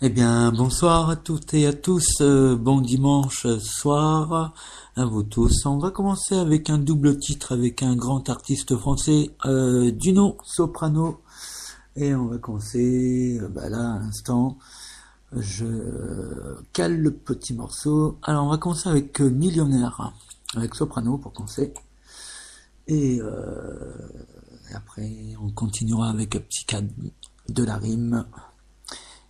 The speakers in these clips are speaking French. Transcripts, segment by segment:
Eh bien, bonsoir à toutes et à tous, bon dimanche soir à vous tous. On va commencer avec un double titre avec un grand artiste français du nom Soprano. Et on va commencer, là à l'instant, je cale le petit morceau. Alors on va commencer avec Millionnaire, avec Soprano pour commencer. Et après on continuera avec Psychiatre de la rime.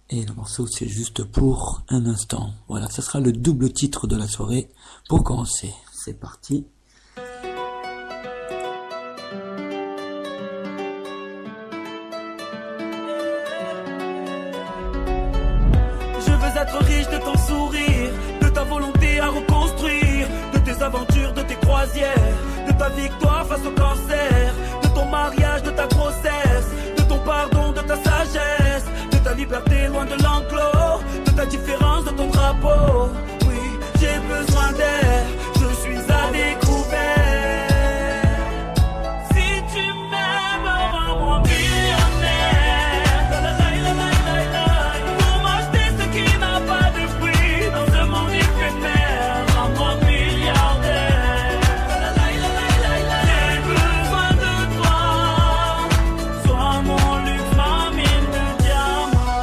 Et le morceau c'est juste pour un instant. Voilà, ça sera le double titre de la soirée pour commencer. C'est parti. Je veux être riche de ton sourire, de ta volonté à reconstruire, de tes aventures, de tes croisières, de ta victoire face au cancer, de ton mariage, de ta grossesse, de ton pardon, de ta sagesse, ta liberté loin de l'enclos, de ta différence, de ton drapeau. Oui, j'ai besoin d'air, je suis à découvert. Si tu m'aimes, rends-moi millionnaire. Pour m'acheter ce qui n'a pas de prix dans ce monde éphémère. Rends-moi milliardaire. J'ai besoin de toi, sois mon luxe, ma mine de diamant.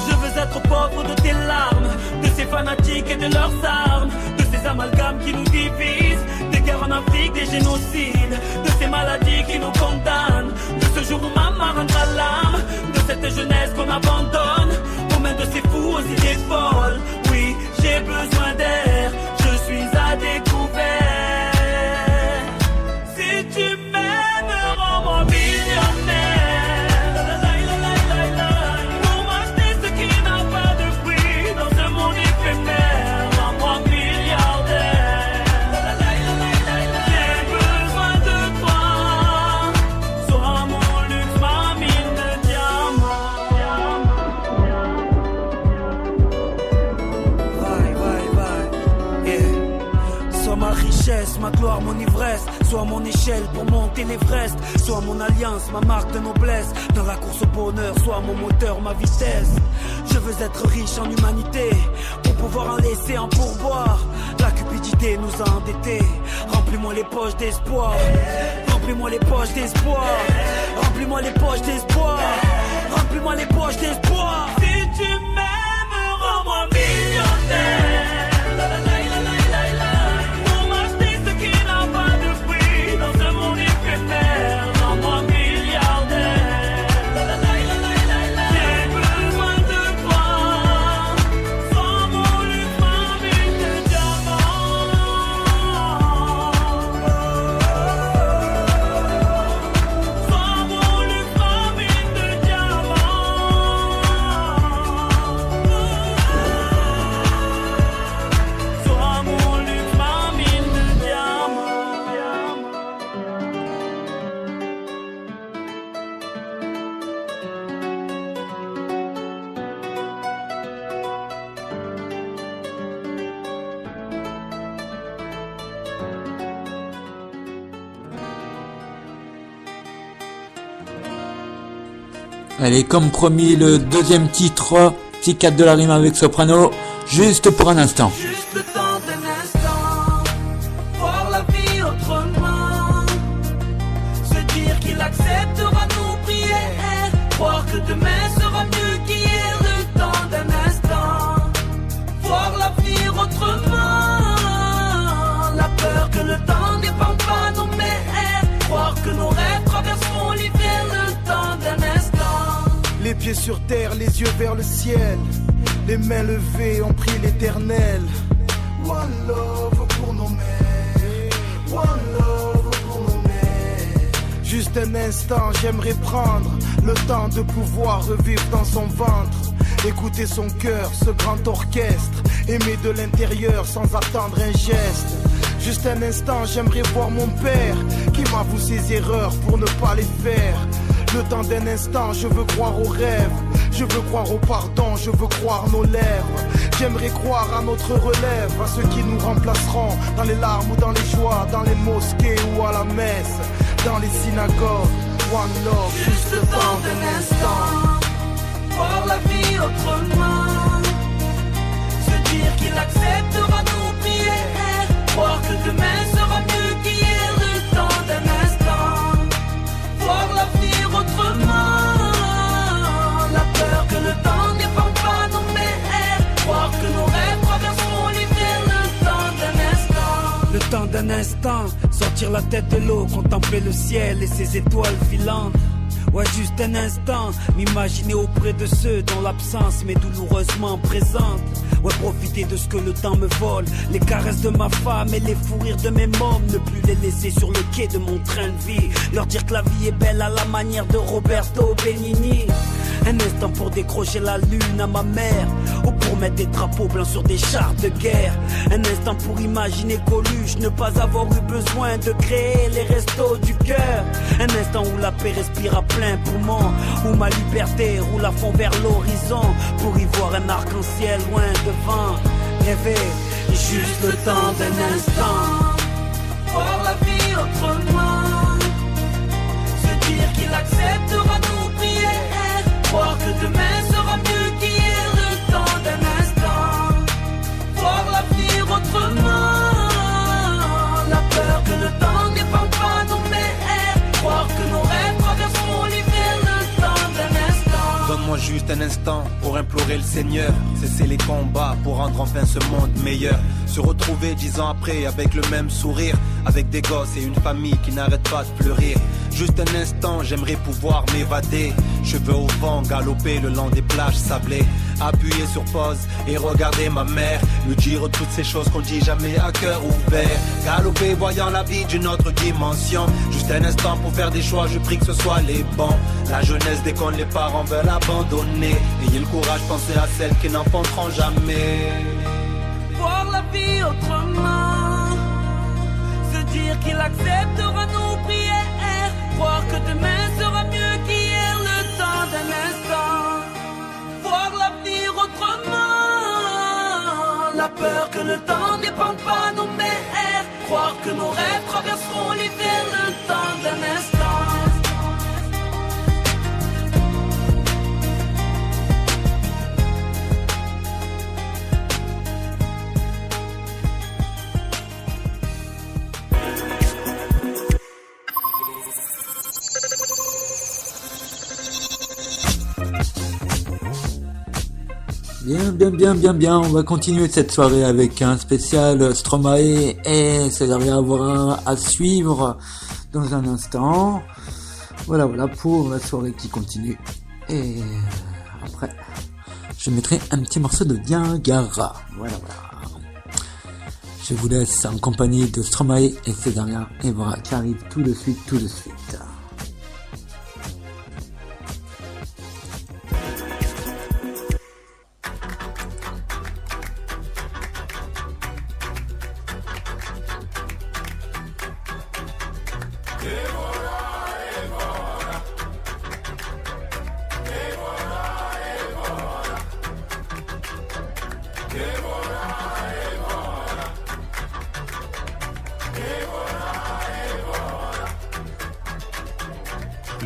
Je veux être pauvre de tes larmes, de ces fanatiques et de leurs armes, de ces amalgames qui nous divisent, des guerres en Afrique, des génocides, de ces maladies qui nous condamnent, de ce jour où maman rendra l'âme, de cette jeunesse qu'on abandonne, aux mains de ces fous aux idées folles. Oui, j'ai besoin d'air, je suis à découvert. Si tu m'aimes, rends-moi millionnaire. Pour m'acheter ce qui n'a pas de prix dans ce monde éphémère. Rends-moi milliardaire. J'ai besoin de toi, sois mon luxe, ma mine de diamants. Yeah. Sois ma richesse, ma gloire, mon ivresse. Sois mon échelle pour monter l'Everest. Sois mon alliance, ma marque de noblesse. Dans la course au bonheur, sois mon moteur, ma vitesse. Je veux être riche en humanité pour pouvoir en laisser un pourboire. La cupidité nous a endettés. Remplis-moi les poches d'espoir. Remplis-moi les poches d'espoir. Remplis-moi les poches d'espoir. Remplis-moi les poches d'espoir. Si tu m'aimes, rends-moi millionnaire. Pour m'acheter ce qui n'a pas de prix dans ce monde éphémère. Rends-moi milliardaire. J'ai besoin de toi, sois mon luxe, ma mine de diamants. Sois mon luxe, ma mine de diamants. Sois mon luxe, ma mine de diamants. Allez, comme promis, le deuxième titre, Psychiatre de la rime avec Soprano, juste pour un instant. Juste le temps d'un instant, voir la vie autrement, se dire qu'il acceptera nos prières, croire que demain sera mieux qu'hier. Le temps d'un instant, voir l'avenir autrement, la peur que le temps n'épande pas nos mers, croire que nos rêves traverseront l'hiver. Le temps d'un instant. Les pieds sur terre, les yeux vers le ciel, les mains levées, on prie l'éternel. One love pour nos mères, one love pour nos mères. Juste un instant, j'aimerais prendre le temps de pouvoir revivre dans son ventre, écouter son cœur, ce grand orchestre, aimer de l'intérieur sans attendre un geste. Juste un instant, j'aimerais voir mon père qui m'avoue ses erreurs pour ne pas les faire. le temps d'un instant, je veux croire aux rêves. Je veux croire au pardon, je veux croire nos lèvres. J'aimerais croire à notre relève, à ceux qui nous remplaceront dans les larmes ou dans les joies, dans les mosquées ou à la messe, dans les synagogues. One love, juste le temps d'un instant, voir la vie autrement, se dire qu'il acceptera nos prières, croire que demain sera mieux qu'hier. Le temps d'un instant, voir l'avenir autrement, la peur que le temps n'épande pas nos mers, croire que nos rêves traverseront l'hiver. Le temps d'un instant, le temps d'un instant, sortir la tête de l'eau, contempler le ciel et ses étoiles filantes. Ouais, juste un instant, m'imaginer auprès de ceux dont l'absence m'est douloureusement présente. Ouais, profiter de ce que le temps me vole, les caresses de ma femme et les fous rires de mes mômes, ne plus les laisser sur le quai de mon train de vie, leur dire que la vie est belle à la manière de Roberto Benigni. Un instant pour décrocher la lune à ma mère, ou pour mettre des drapeaux blancs sur des chars de guerre. Un instant pour imaginer Coluche, ne pas avoir eu besoin de créer les restos du cœur. Un instant où la paix respire à plein poumon, où ma liberté roule à fond vers l'horizon, pour y voir un arc-en-ciel loin devant. Rêver, juste le temps d'un instant, voir la vie autrement, se dire qu'il acceptera nos prières, croire que demain sera mieux qu'hier. Le temps d'un instant, voir l'avenir autrement, la peur que le temps n'épande pas nos mers, croire que nos rêves traverseront l'hiver. Le temps d'un instant, donne-moi juste un instant pour implorer le Seigneur, cesser les combats pour rendre enfin ce monde meilleur, se retrouver 10 ans après avec le même sourire, avec des gosses et une famille qui n'arrête pas de pleurer. Juste un instant, j'aimerais pouvoir m'évader, cheveux au vent, galoper le long des plages sablées, appuyer sur pause et regarder ma mère, lui dire toutes ces choses qu'on dit jamais à cœur ouvert, galoper voyant la vie d'une autre dimension. Juste un instant pour faire des choix, je prie que ce soit les bons. La jeunesse déconne, les parents veulent abandonner, ayez le courage, pensez à celles qui n'enfanteront jamais. Voir la vie autrement, se dire qu'il acceptera nos prières, croire que demain sera mieux qu'hier. Le temps d'un instant, voir l'avenir autrement, la peur que le temps n'épande pas nos mers, croire que nos rêves traverseront l'hiver. Le temps d'un instant. Bien, on va continuer cette soirée avec un spécial Stromae et ça reviendra à suivre dans un instant. Voilà pour la soirée qui continue. Et après, je mettrai un petit morceau de Diangara. Voilà. Je vous laisse en compagnie de Stromae et Césaria et voilà qui arrive tout de suite.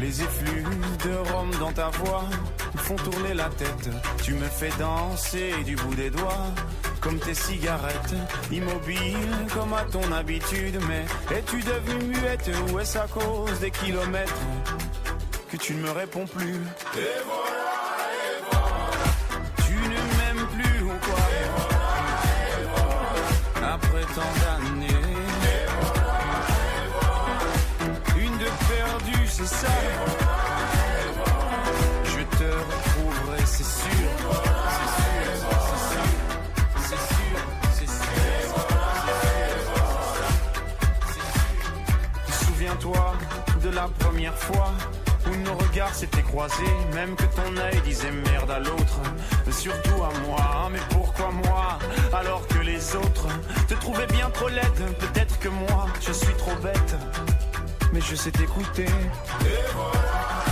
Les effluves de rhum dans ta voix font tourner la tête. Tu me fais danser du bout des doigts, comme tes cigarettes, immobile comme à ton habitude. Mais es-tu devenue muette ou est-ce à cause des kilomètres que tu ne me réponds plus? Et voilà. Tu ne m'aimes plus ou quoi? Et voilà. Après tant d'années, une de perdue, c'est ça. Je te retrouverai, c'est sûr. Souviens-toi de la première fois où nos regards s'étaient croisés, même que ton œil disait merde à l'autre, surtout à moi. Mais pourquoi moi, alors que les autres te trouvaient bien trop laide? Peut-être que moi, je suis trop bête, mais je sais t'écouter. Et voilà.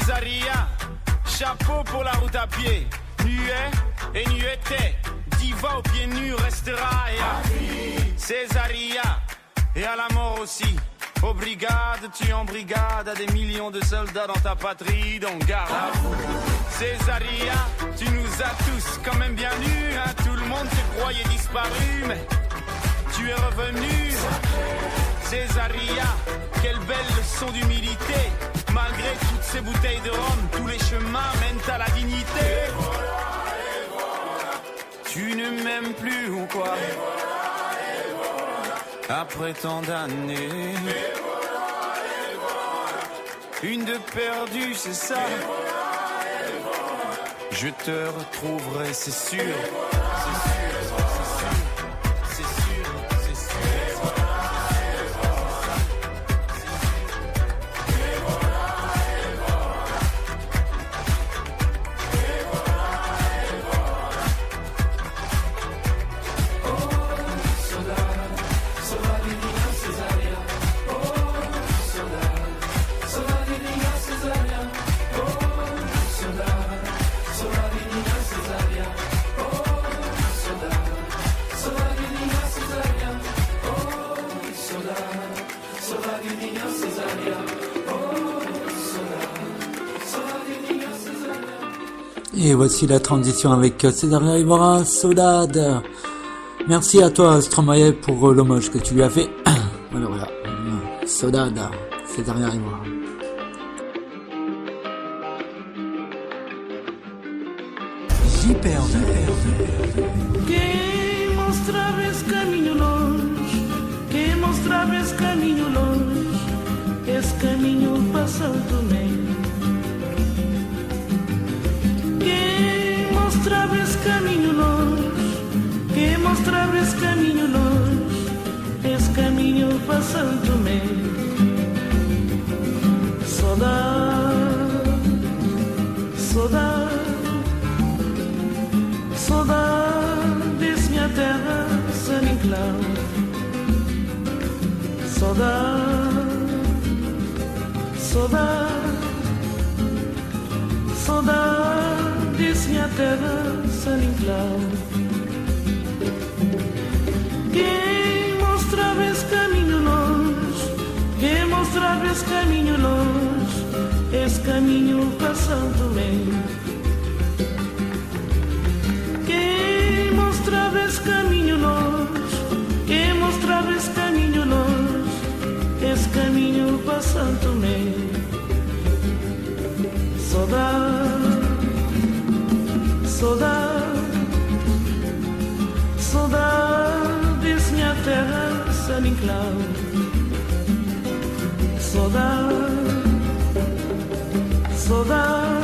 Césaria, chapeau pour la route à pied. Nuet et nueté, diva aux pieds nus restera. Et à Césaria, et à la mort aussi. Aux brigades, tu en brigade, à des millions de soldats dans ta patrie, donc garde à vous. Césaria, tu nous as tous quand même bien nus, hein. Tout le monde te croyait disparu, mais tu es revenu. Césaria, quelle belle leçon d'humilité. Malgré toutes ces bouteilles de rhum, tous les chemins mènent à la dignité. Et voilà. Tu ne m'aimes plus ou quoi? Après tant d'années, une de perdue, c'est ça. Je te retrouverai, c'est sûr. Et voici la transition avec Césaria Evora, Saudade. Merci à toi Stromae pour l'hommage que tu lui as fait. Voilà, Saudade, Césaria Evora. Quem mostrava esse caminho longe, quem mostrava esse caminho longe, esse caminho para São Tomé. Quem mostrava esse caminho longe, quem mostrava esse caminho longe, esse caminho para São Tomé. Saudade, saudade, saudade desse minha terra, São Nicolau. Saudade, saudade, saudade desse minha terra, São Nicolau. Quem mostrava esse caminho longe, quem mostrava esse caminho longe, esse caminho para São Tomé. Quem mostrava esse caminho longe, quem mostrava esse caminho longe, esse caminho para São Tomé. Saudade, saudade, saudade desse minha terra, São Nicolau. Saudade, saudade,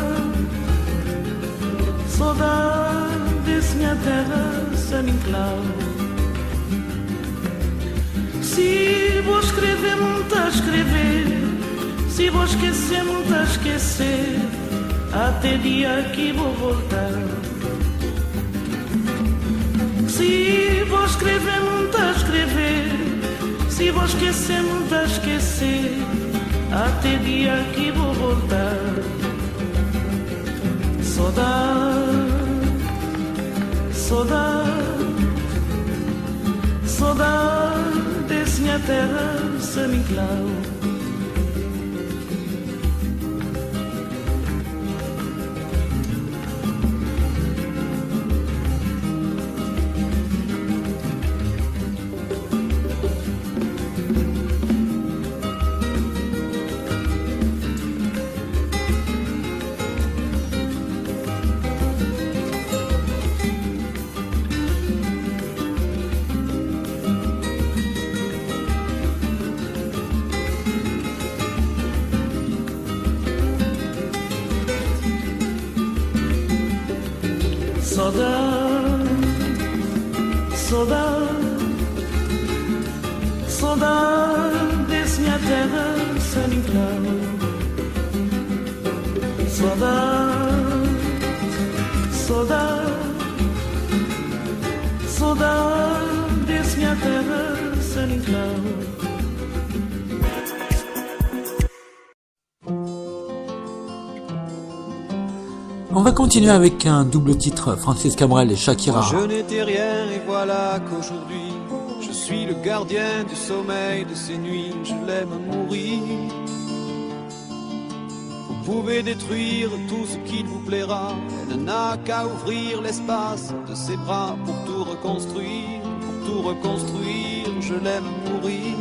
saudade desse minha terra, São Nicolau. Se vou escrever, muito a escrever, se vou esquecer, muito a esquecer, até dia que vou voltar. Se vou escrever, muito a escrever, se vou esquecer, muito a esquecer, até dia que vou voltar. Saudade, saudade, saudade desse minha terra, São Nicolau. Saudade, saudade, saudade desse minha terra, São Nicolau. Saudade, saudade, saudade desse minha terra, São Nicolau. On va continuer avec un double titre, Francis Cabrel et Shakira. Je n'étais rien et voilà qu'aujourd'hui je suis le gardien du sommeil de ces nuits. Je l'aime à mourir. Vous pouvez détruire tout ce qu'il vous plaira. Elle n'a qu'à ouvrir l'espace de ses bras pour tout reconstruire. Pour tout reconstruire, je l'aime à mourir.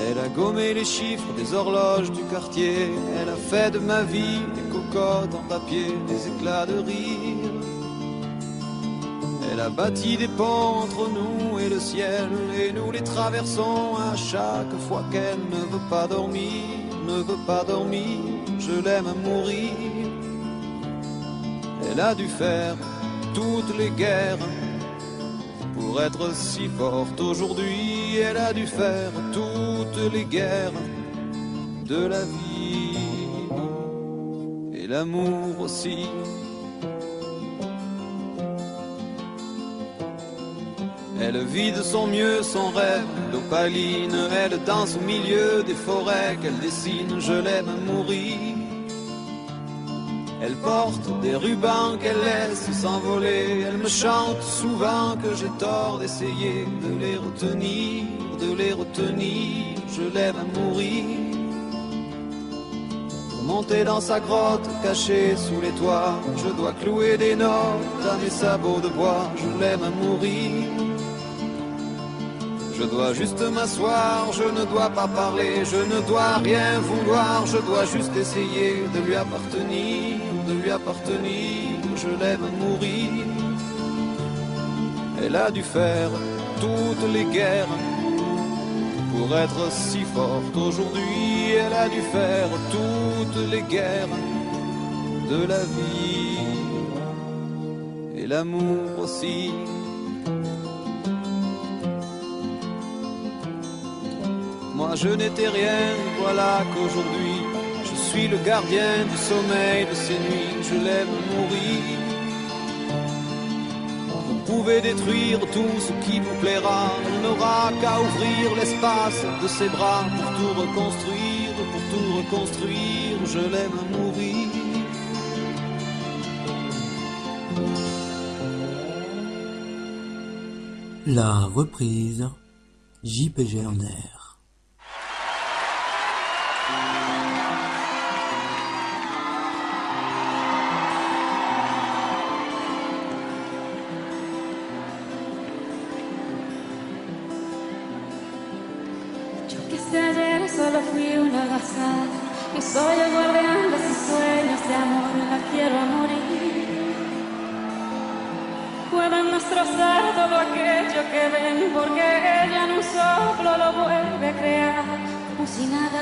Elle a gommé les chiffres des horloges du quartier. Elle a fait de ma vie des cocottes en papier, des éclats de rire. Elle a bâti des ponts entre nous et le ciel, et nous les traversons à chaque fois qu'elle ne veut pas dormir, ne veut pas dormir. Je l'aime à mourir. Elle a dû faire toutes les guerres pour être si forte aujourd'hui. Elle a dû faire toutes les guerres de la vie et l'amour aussi. Elle vit de son mieux son rêve d'opaline. Elle danse au milieu des forêts qu'elle dessine. Je l'aime à mourir. Elle porte des rubans qu'elle laisse s'envoler. Elle me chante souvent que j'ai tort d'essayer de les retenir, de les retenir. Je l'aime à mourir. Pour monter dans sa grotte cachée sous les toits, je dois clouer des notes à mes sabots de bois. Je l'aime à mourir. Je dois juste m'asseoir, je ne dois pas parler, je ne dois rien vouloir, je dois juste essayer de lui appartenir, de lui appartenir. Je l'aime à mourir. Elle a dû faire toutes les guerres pour être si forte aujourd'hui. Elle a dû faire toutes les guerres de la vie et l'amour aussi. Moi je n'étais rien, voilà qu'aujourd'hui je suis le gardien du sommeil de ces nuits. Je l'aime mourir. Vous pouvez détruire tout ce qui vous plaira. Elle n'aura qu'à ouvrir l'espace de ses bras pour tout reconstruire, pour tout reconstruire. Je l'aime mourir. La reprise, JPG en air. Solo fui una gazada y soy el guardián de sus sueños de amor. La quiero a morir. Pueden destrozar todo aquello que ven, porque ella en un soplo lo vuelve a crear. Como si nada,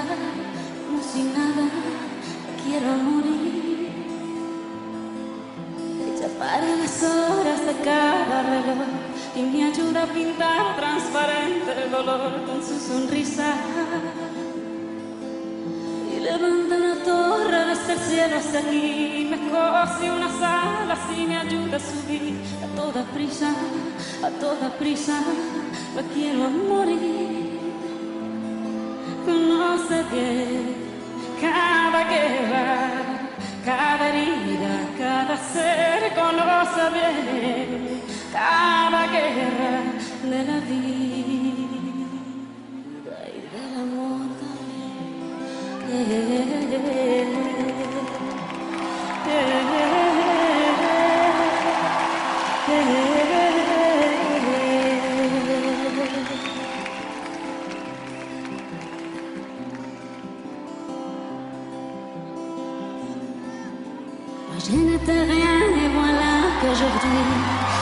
la quiero a morir. Ella para las horas de cada reloj y me ayuda a pintar transparente el dolor con su sonrisa. Levanta una torre desde el cielo hasta aquí, me cose unas alas y me ayuda a subir. A toda prisa, la quiero morir. Conoce bien cada guerra, cada herida, cada ser. Conoce bien cada guerra de la vida y del amor también. Je n'étais rien et voilà qu'aujourd'hui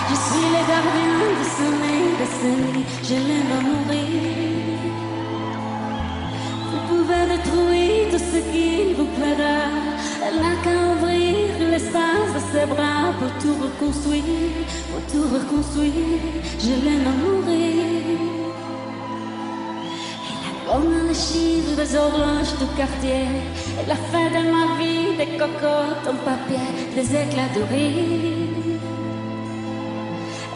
je suis le gardien du sommeil de ces nuits. Je l'aime à mourir. Vous pouvez détruire tout ce qui vous plaira. Elle n'a qu'à ouvrir l'espace de ses bras pour tout reconstruire, pour tout reconstruire. Je l'aime à mourir. Elle a les chiffres des horloges du quartier. Elle a fait de ma vie des cocottes en papier, des éclats de rire.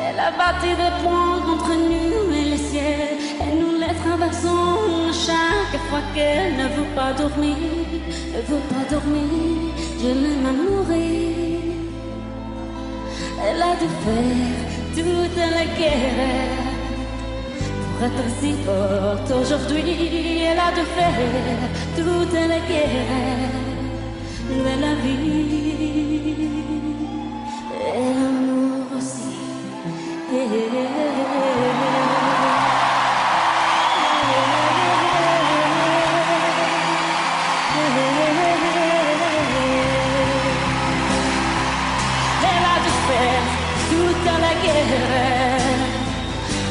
Elle a bâti des ponts entre nous et le ciel, et nous les traversons chaque fois qu'elle ne veut pas dormir, ne veut pas dormir. je l'aime à mourir. Elle a dû faire toute la guerre pour être si forte aujourd'hui. Elle a dû faire toute la guerre de la vie et l'amour aussi.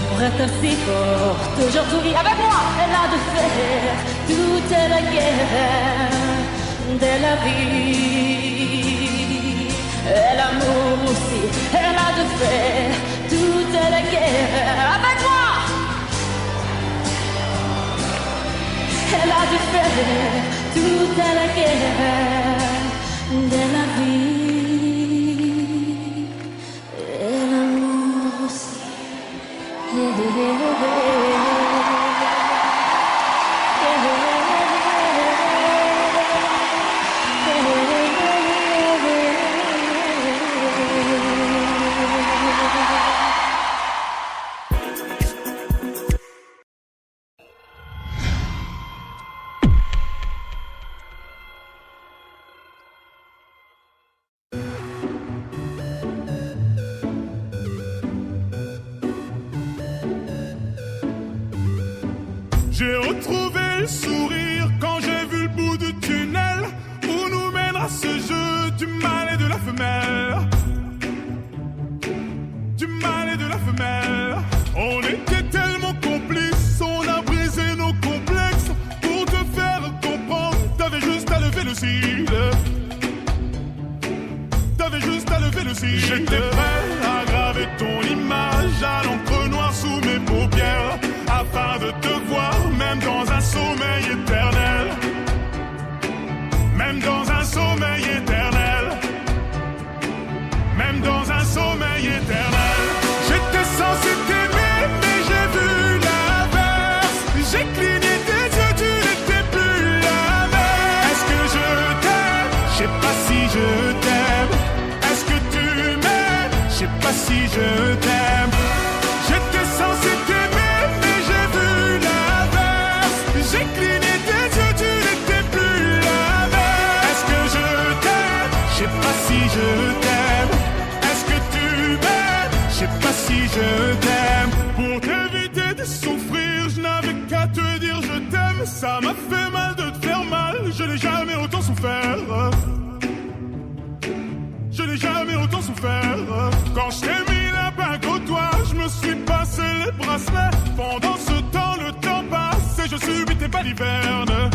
Pour être si forte aujourd'hui, avec moi, elle a dû faire toute la guerre de la vie. Et l'amour aussi, elle a dû faire toute la guerre avec moi. Elle a dû faire toute la guerre de la vie. J'ai retrouvé le sourire quand j'ai vu le bout du tunnel où nous mènera ce jeu du mal et de la femelle. Du mal et de la femelle. On était tellement complices, on a brisé nos complexes. Pour te faire comprendre, t'avais juste à lever le cil. T'avais juste à lever le cil. J'étais prêt à graver ton image à l'encre noire sous mes paupières, afin de te voir, même dans un sommeil éternel. Même dans un sommeil éternel. Même dans un sommeil éternel. J'étais censé t'aimer, mais j'ai vu l'inverse. J'ai cligné tes yeux, tu n'étais plus la même. Est-ce que je t'aime? Je sais pas si je t'aime. Est-ce que tu m'aimes? Je sais pas si je t'aime. J'étais censé t'aimer, mais j'ai vu l'inverse. J'ai cligné tes yeux, tu n'étais plus la même. Est-ce que je t'aime? Je sais pas si je t'aime. Est-ce que tu m'aimes? Je sais pas si je t'aime. Pour t'éviter de souffrir, je n'avais qu'à te dire je t'aime. Ça m'a fait mal de te faire mal, je n'ai jamais autant souffert. Je n'ai jamais autant souffert. Quand je t'ai mis la bague au doigt, je me suis passé les bracelets. Pendant ce temps, le temps passe et je subis tes balivernes.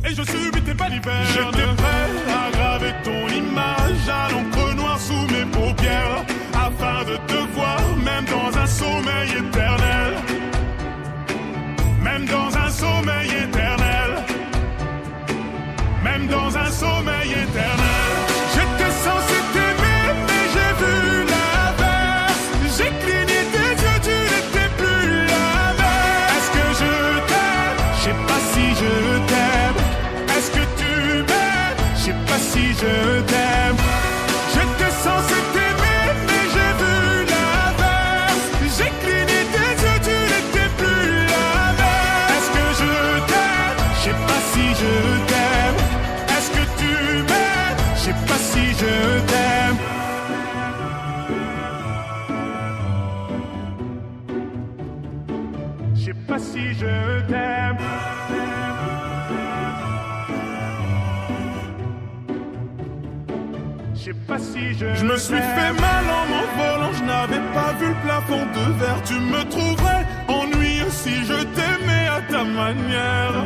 Et je subis tes balivernes. J'étais prêt à graver ton image à l'encre noire sous mes paupières, afin de te voir, même dans un sommeil éternel. Même dans un sommeil éternel. Même dans un sommeil éternel. J'étais censé t'aimer, mais j'ai vu l'inverse. J'ai cligné tes yeux, tu n'étais plus la même. Est-ce que je t'aime? Je sais pas si je t'aime. Est-ce que tu m'aimes? Je sais pas si je t'aime. J'étais censé t'aimer, mais j'ai vu l'inverse. J'ai cligné tes yeux, tu n'étais plus la même. Est-ce que je t'aime? Je sais pas si je t'aime. Est-ce que tu m'aimes? Je sais pas si je t'aime. Je sais pas si je t'aime. Je sais pas si je me suis fait mal en m'envolant, je n'avais pas vu le plafond de verre. Tu me trouverais ennuyeux si je t'aimais à ta manière.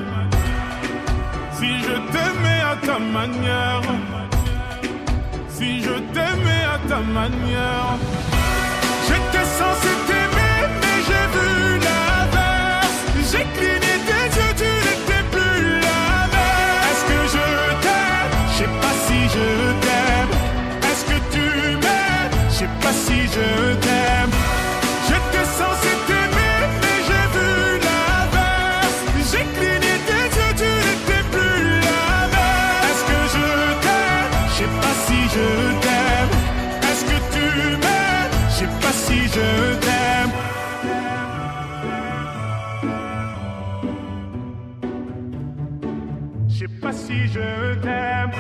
Si je t'aimais à ta manière. Si je t'aimais à ta manière. J'étais censé t'aimer, mais j'ai vu l'inverse. J'ai cligné tes yeux, tu n'étais plus la même. Est-ce que je t'aime? Je sais pas si je t'aime. Est-ce que tu m'aimes? Je sais pas si je t'aime. J'étais censé t'aimer, mais j'ai vu l'inverse. J'ai cligné tes yeux, tu n'étais plus la même. Est-ce sais pas si je t'aime.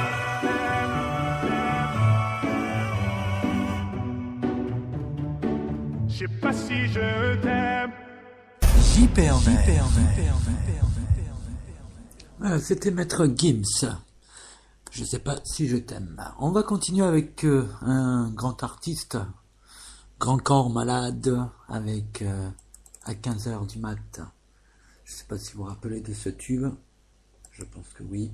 Je sais pas si je t'aime. Voilà, c'était Maître Gims. Je sais pas si je t'aime. On va continuer avec un grand artiste, Grand Corps Malade, avec à 15h du mat. Je sais pas si vous vous rappelez de ce tube. Je pense que oui.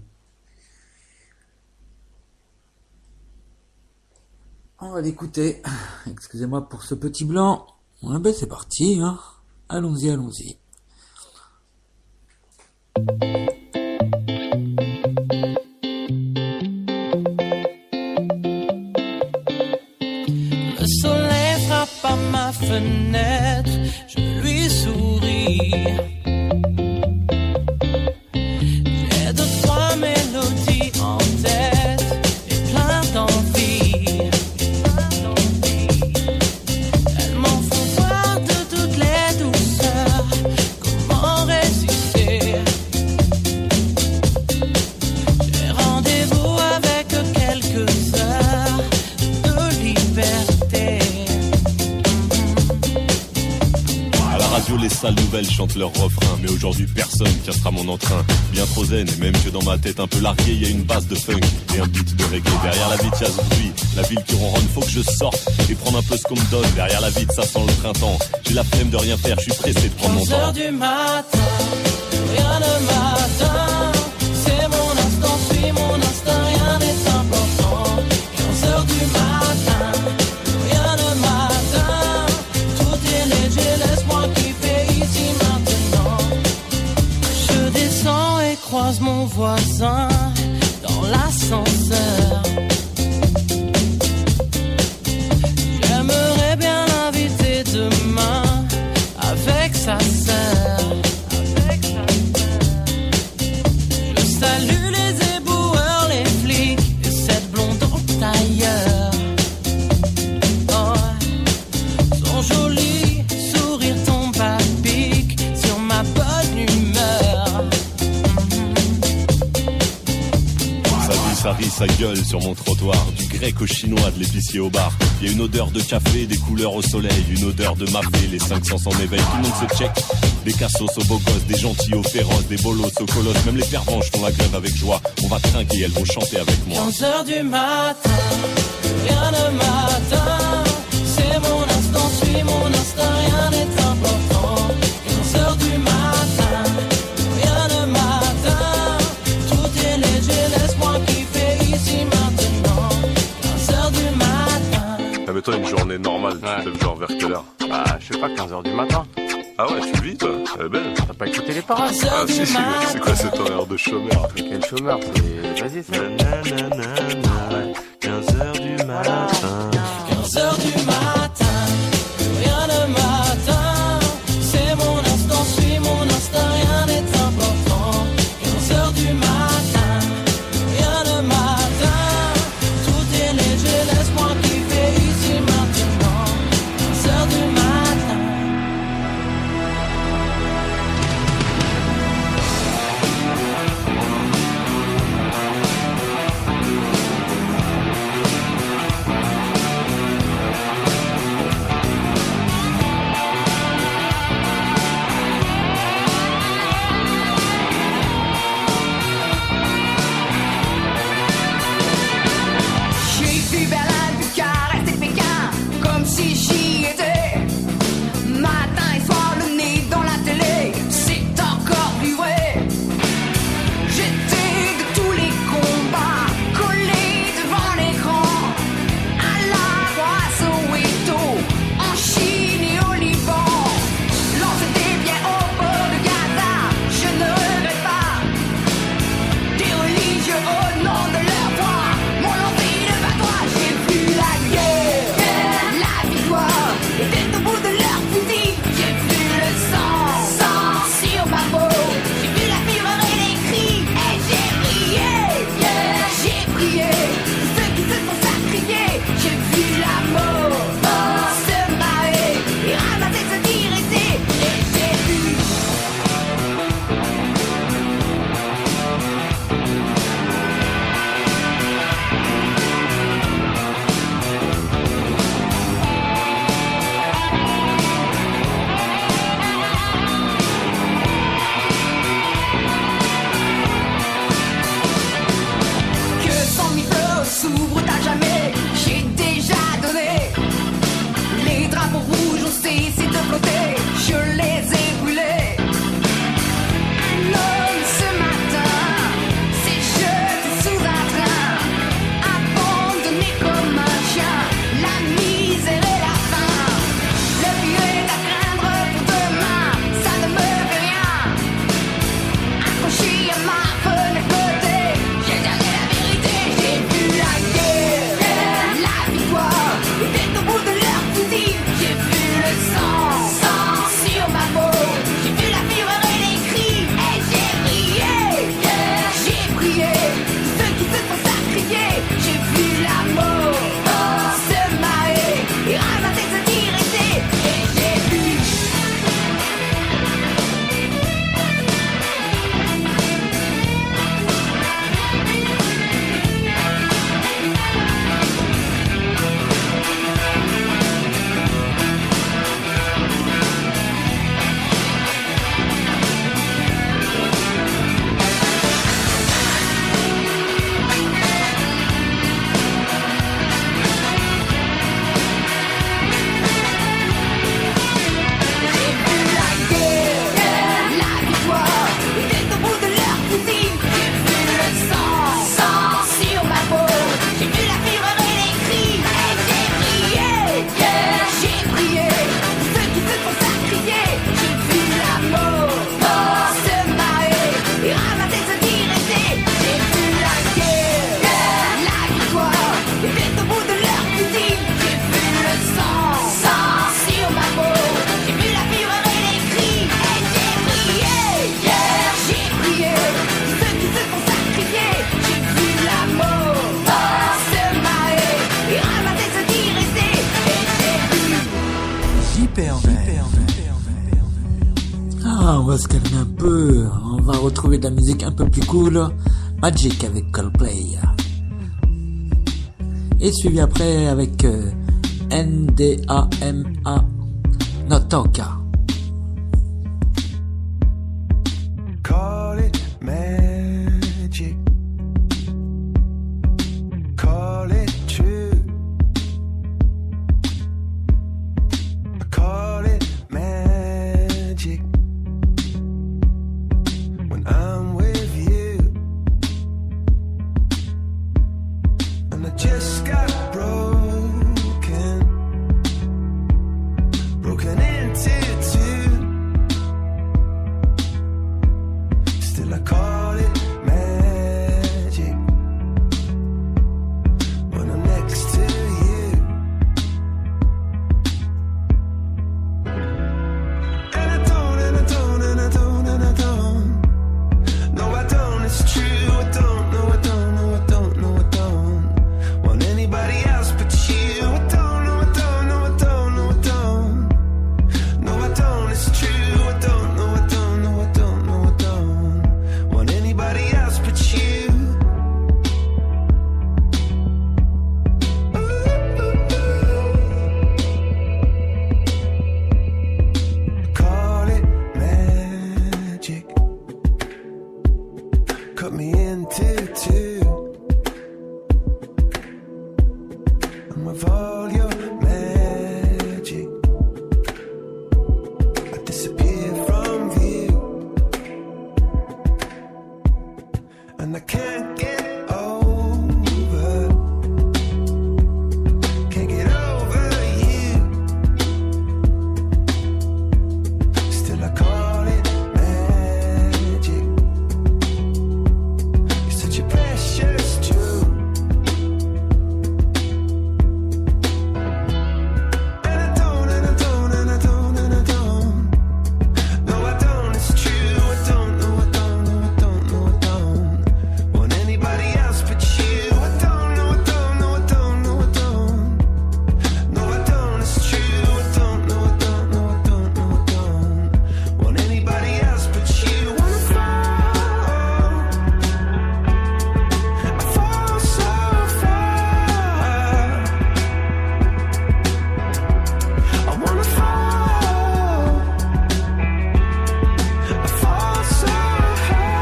On va l'écouter. Excusez-moi pour ce petit blanc. Ouais, ben c'est parti, hein. Allons-y, allons-y. Le soleil frappe à ma fenêtre, je lui souris. J'ai deux, trois mélodies en tête et plein d'envie. Elles m'en font voir de toutes les douceurs. Comment résister? J'ai rendez-vous avec quelques heures de liberté. À la radio, les sales nouvelles chantent leur refrain, mais aujourd'hui personne cassera mon entrain. Bien trop zen, et même que dans ma tête un peu larguée, y a une base de funk et un beat de reggae. Derrière la vitre, y'a ce bruit, la ville qui ronronne, faut que je sorte et prendre un peu ce qu'on me donne. Derrière la vitre, ça sent le printemps. J'ai la flemme de rien faire, je suis pressé de prendre mon 15 temps. heures du matin, rien ne m'atteint. C'est mon instant, suis mon instinct, rien n'est important. 15 heures du matin, rien ne m'atteint. Tout est léger, laisse-moi kiffer ici maintenant. Je descends et croise mon voisin dans l'ascenseur. J'aimerais bien l'inviter demain avec sa sœur. Je salue les éboueurs, les flics et cette blonde en tailleur. Oh, son joli sourire tombe à pic sur ma bonne humeur. Ça rit, ça gueule sur mon trottoir. Du grec au chinois, de l'épicier au bar. Y a une odeur de café, des couleurs au soleil. Une odeur de mafé, les 5 sens en éveil. Tout le monde se check. Des cassos aux beaux gosses, des gentils aux féroces, des bolos aux colosses. Même les pervenches font la grève avec joie. On va trinquer, elles vont chanter avec moi. 15 heures du matin, rien ne m'atteint. C'est mon instant, suis mon instinct, rien n'est important. 15 heures du matin, rien ne m'atteint. Tout est léger, laisse-moi kiffer ici maintenant. 15 heures du matin. Ah mais toi, une journée normale, tu te lèves genre vers quelle heure? Bah, je sais pas, 15h du matin. Ah ouais, tu vis toi? Elle est belle. T'as pas écouté les paroles? Ah si, c'est quoi cette heure de chômeur? Mais quel chômeur, c'est... Vas-y, c'est... 15h du matin. 15 heures du matin, rien ne m'atteint. C'est mon instant, suis mon instinct, rien n'est important. 15 heures du matin, rien ne m'atteint. Tout est léger, laisse-moi kiffer ici maintenant. 15 heures du matin. On va retrouver de la musique un peu plus cool. Magic avec Coldplay. Et suivi après avec NDAMA Notoka. Call it magic. Call it true. I call it magic. When I'm with you, and I just got broken into two. Still I call it magic when I'm next to you. And I don't, and I don't, and I don't, and I don't. No, I don't, it's true, I don't, no, I don't, no, I don't, no, I don't want anybody else but you. I don't, no, I don't, no, I don't, no, I don't. No, I don't, it's true, I don't, no, I don't, no, I don't, no, I don't want anybody else but you. Call it magic. Cut me into two. I'm with all your magic. I disappear from view, and I can't get over, can't get over you. Still I call it magic. You're such a precious jewel. And I don't, and I don't, and I don't, and I don't. No, I don't, it's true, I don't, no, I don't, no, I don't, no, I don't want anybody else but you. I don't, no, I don't, no, I don't, no, I don't. No, I don't, it's true, I don't, no, I don't, no, I don't, no, I don't want anybody else but you. Wanna fall, I fall so far. I wanna fall, I fall so hard.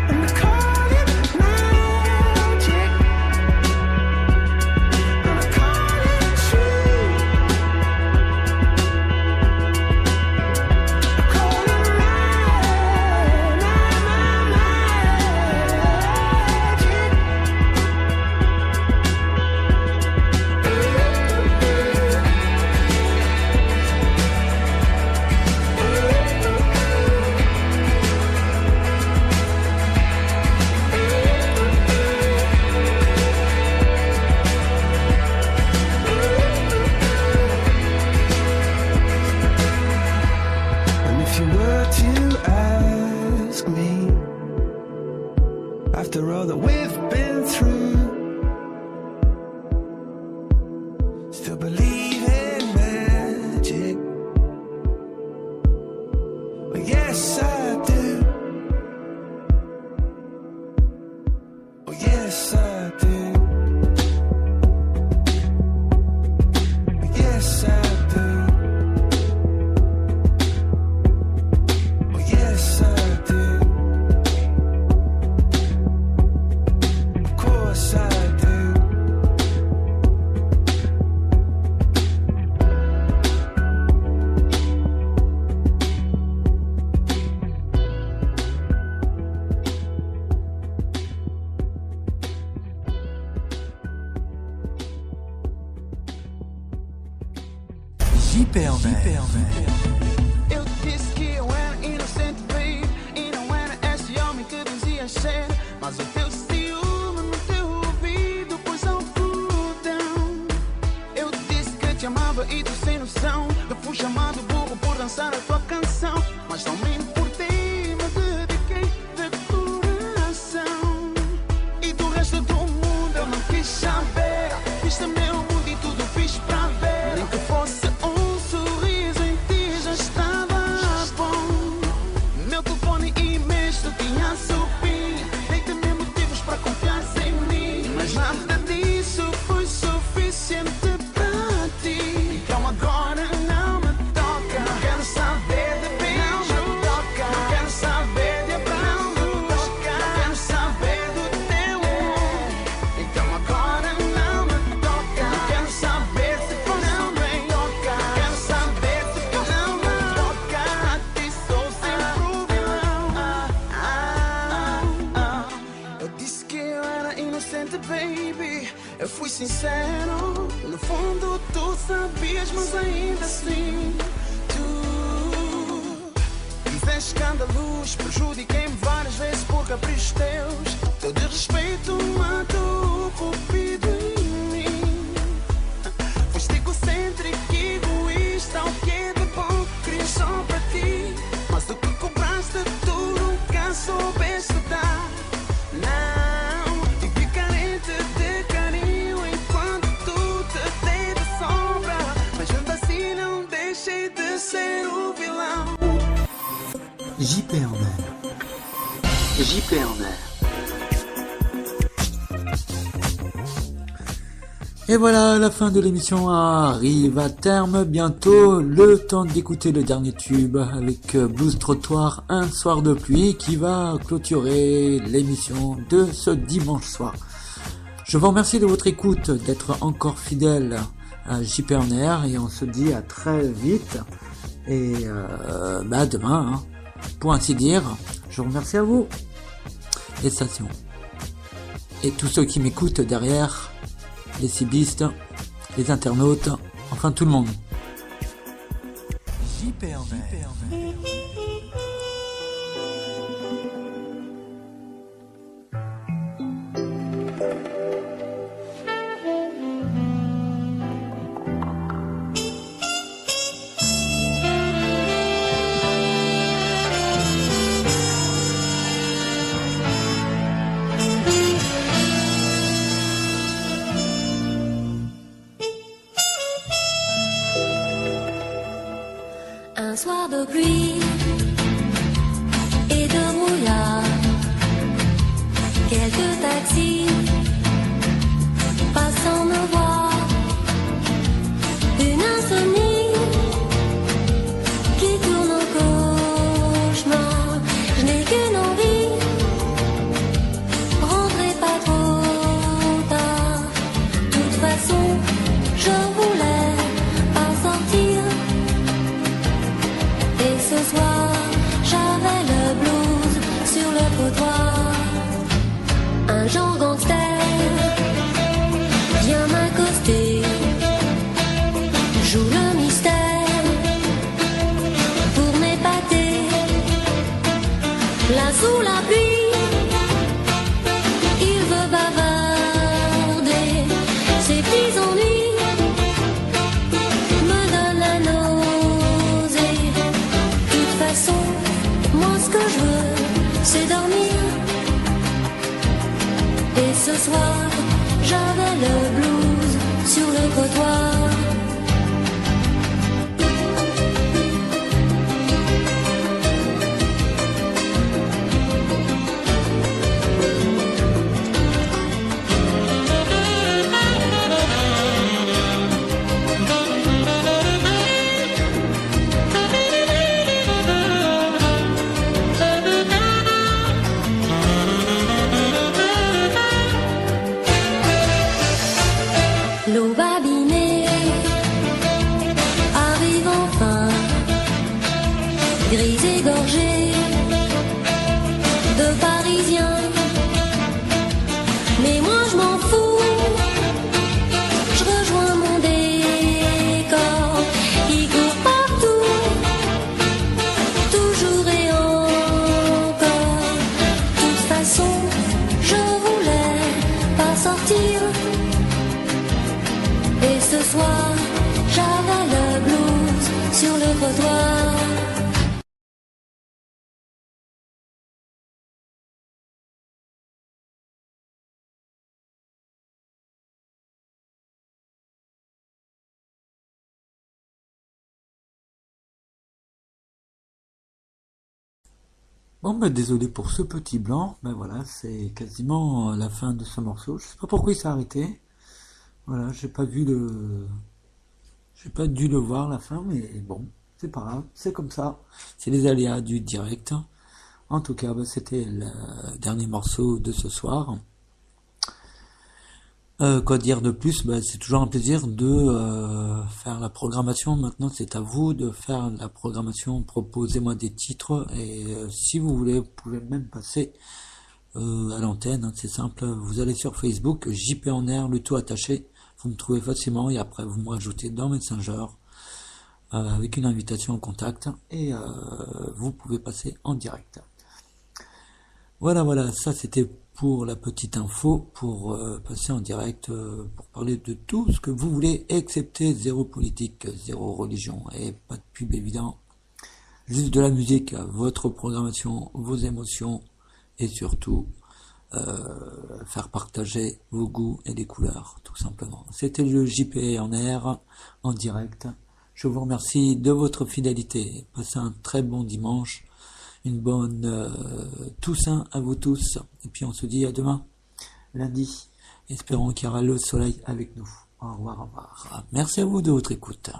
And I call it magic, and I call it true. I call it magic. And if you were to ask me, after all that we've been through, still believe in magic? Well, yes, I do. Oh, yes, I do. Oh, yes, I do. Oh, yes, I do. Of course I do. Eu disse que eu era inocente, babe, e não era esse homem que dizia ser. Mas o teu ciúme no teu ouvido pôs ao fudão. Eu disse que te amava e tu sem noção. Eu fui chamado burro por dançar a tua canção. Mas não me importei, me dediquei de coração. E do resto do mundo eu não quis saber. Fiz o meu mundo e tudo fiz pra ver. Nem que fosse um sorriso em ti já está. sincero. No fundo tu sabias, mas ainda assim tu fizeste escândalos. Prejudiquei-me várias vezes por caprichos teus. Teu desrespeito matou o cupido em mim. Foste egocêntrico e egoísta. O que é de bom querias só para ti, mas o que cobraste tu nunca soubeste dar. Não, vivi carente de carinho enquanto tu te dei de sombra, mas mesmo assim não deixei de ser o vilão. JP en air. JP en air. Et voilà, la fin de l'émission arrive à terme. Bientôt, le temps d'écouter le dernier tube avec Blues Trottoir, Un soir de pluie, qui va clôturer l'émission de ce dimanche soir. Je vous remercie de votre écoute, d'être encore fidèle à JP en air, et on se dit à très vite. Et demain, hein, pour ainsi dire. Je vous remercie à vous, les stations, et tous ceux qui m'écoutent derrière, les cibistes, les internautes, enfin tout le monde. JP en air. Un soir de pluie et de brouillard, quelques taxis passant me voir, une insomnie qui tourne en cauchemar. Je n'ai qu'une envie, rentrer pas trop tard. De toute façon, je voulais pas sortir. Et ce soir, j'avais le blues sur le trottoir. Un genre gangster vient m'accoster, joue le mystère pour m'épater. Là sous la pluie, il veut bavarder. Ses petits ennuis me donnent la nausée. De toute façon, moi ce que je veux, c'est dormir. Et ce soir, j'avais le blues sur le trottoir. L'aube abîmée arrive enfin, grise égorgée de Parisiens. Mais moi je m'en fous, je rejoins mon décor. Il court partout, toujours et encore. De toute façon, je voulais pas sortir. Et ce soir, j'avais le blues sur le trottoir. Bon, désolé pour ce petit blanc. Voilà, c'est quasiment la fin de ce morceau. Je sais pas pourquoi il s'est arrêté. Voilà, j'ai pas dû le voir la fin, mais bon, c'est pas grave, c'est comme ça. C'est les aléas du direct. En tout cas, c'était le dernier morceau de ce soir. Quoi dire de plus? C'est toujours un plaisir de faire la programmation. Maintenant, c'est à vous de faire la programmation. Proposez-moi des titres et si vous voulez, vous pouvez même passer à l'antenne. C'est simple. Vous allez sur Facebook, JP en air, le tout attaché. Vous me trouvez facilement et après vous me rajoutez dans Messenger avec une invitation au contact et vous pouvez passer en direct. Voilà, ça c'était pour la petite info, pour passer en direct, pour parler de tout ce que vous voulez, excepté zéro politique, zéro religion et pas de pub évident. Juste de la musique, votre programmation, vos émotions et surtout faire partager vos goûts et des couleurs, tout simplement. C'était le JP en air, en direct. Je vous remercie de votre fidélité. Passez un très bon dimanche, une bonne Toussaint à vous tous. Et puis on se dit à demain, lundi. Espérons qu'il y aura le soleil avec nous. Au revoir, au revoir. Merci à vous de votre écoute.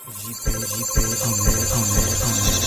JP, en air.